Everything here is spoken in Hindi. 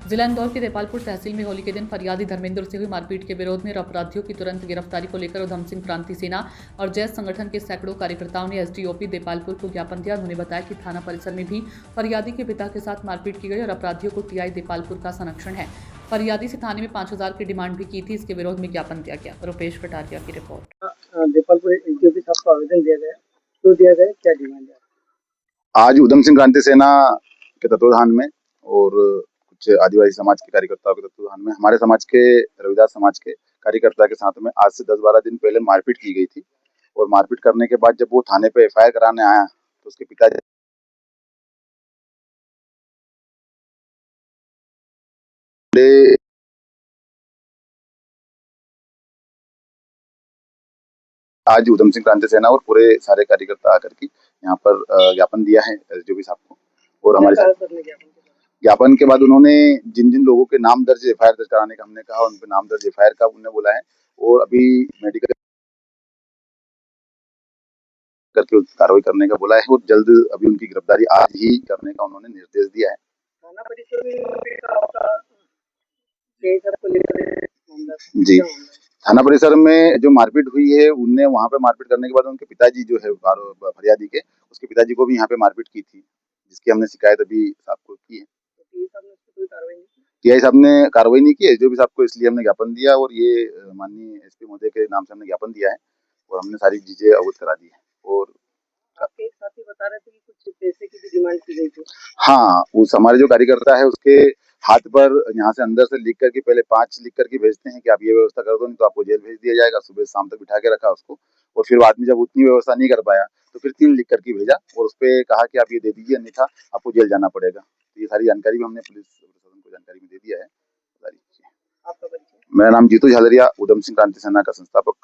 जिला इंदौर के देपालपुर तहसील में होली के दिन फरियादी धर्मेंद्र से हुई मारपीट के विरोध में अपराधियों की तुरंत गिरफ्तारी को लेकर उधम सिंह क्रांति सेना और जैस संगठन के सैकड़ों कार्यकर्ताओं ने एसडीओपी देपालपुर को ज्ञापन दिया। उन्होंने बताया कि थाना परिसर में भी फरियादी के पिता के साथ मारपीट की गई और अपराधियों को टीआई देपालपुर का संरक्षण है। फरियादी से थाने में 5,000 की डिमांड भी की थी। इसके विरोध में ज्ञापन दिया गया। रुपेश कटारिया की रिपोर्ट। देपालपुर एसडीओपी साहब को आवेदन दिया गया, तो दिया गया, क्या डिमांड है? आज उधम सिंह क्रांति सेना के तत्वाधान में और कुछ आदिवासी समाज के कार्यकर्ताओं के तत्वाधान में हमारे समाज के रविदास समाज के कार्यकर्ता के साथ में आज से 10-12 दिन पहले मारपीट की गई थी। और मारपीट करने के बाद जब वो थाने पे एफआईआर कराने आया तो उसके पिताजी आज उधम सिंह क्रांति सेना और पूरे सारे कार्यकर्ता आकर के यहाँ पर ज्ञापन दिया है एसडीओपी साहब को। और हमारे ज्ञापन के बाद उन्होंने जिन जिन लोगों के नाम दर्ज एफआईआर दर्ज कराने का हमने कहा, उन पे नाम दर्ज एफआईआर का उन्होंने बोला है और अभी मेडिकल करके कार्रवाई करने का बोला है और जल्द अभी उनकी गिरफ्तारी आज ही करने का उन्होंने निर्देश दिया है। थाना परिसर में जी, थाना परिसर में जो मारपीट हुई है उनने वहाँ पे मारपीट करने के बाद उनके पिताजी जो है फरियादी के, उसके पिताजी को भी यहाँ पे मारपीट की थी, जिसकी हमने शिकायत अभी साहब को की है। टीआई साहब ने कार्रवाई नहीं की है, जो भी साहब को, इसलिए हमने ज्ञापन दिया और ये माननीय एसपी महोदय के नाम से हमने ज्ञापन दिया है और हमने सारी चीजें अवगत करा दी है। और आपके एक साथी बता रहे थे कि कुछ पैसे की भी डिमांड की गई थी। हाँ, उस हमारे जो कार्यकर्ता है उसके हाथ पर यहाँ से अंदर से लिख करके पहले 5 लिख करके भेजते हैं कि आप ये व्यवस्था कर दो, नहीं तो आपको जेल भेज दिया जाएगा। सुबह शाम तक बिठा के रखा उसको और फिर बाद में जब उतनी व्यवस्था नहीं कर पाया तो फिर 3 लिख करके भेजा और उसपे कहा कि आप ये दे दीजिए, अन्यथा आपको जेल जाना पड़ेगा। तो ये सारी जानकारी भी हमने पुलिस प्रशासन को जानकारी में दे दिया है। आपका परिचय? मेरा नाम जीतू झालरिया, उधम सिंह क्रांति सेना का संस्थापक।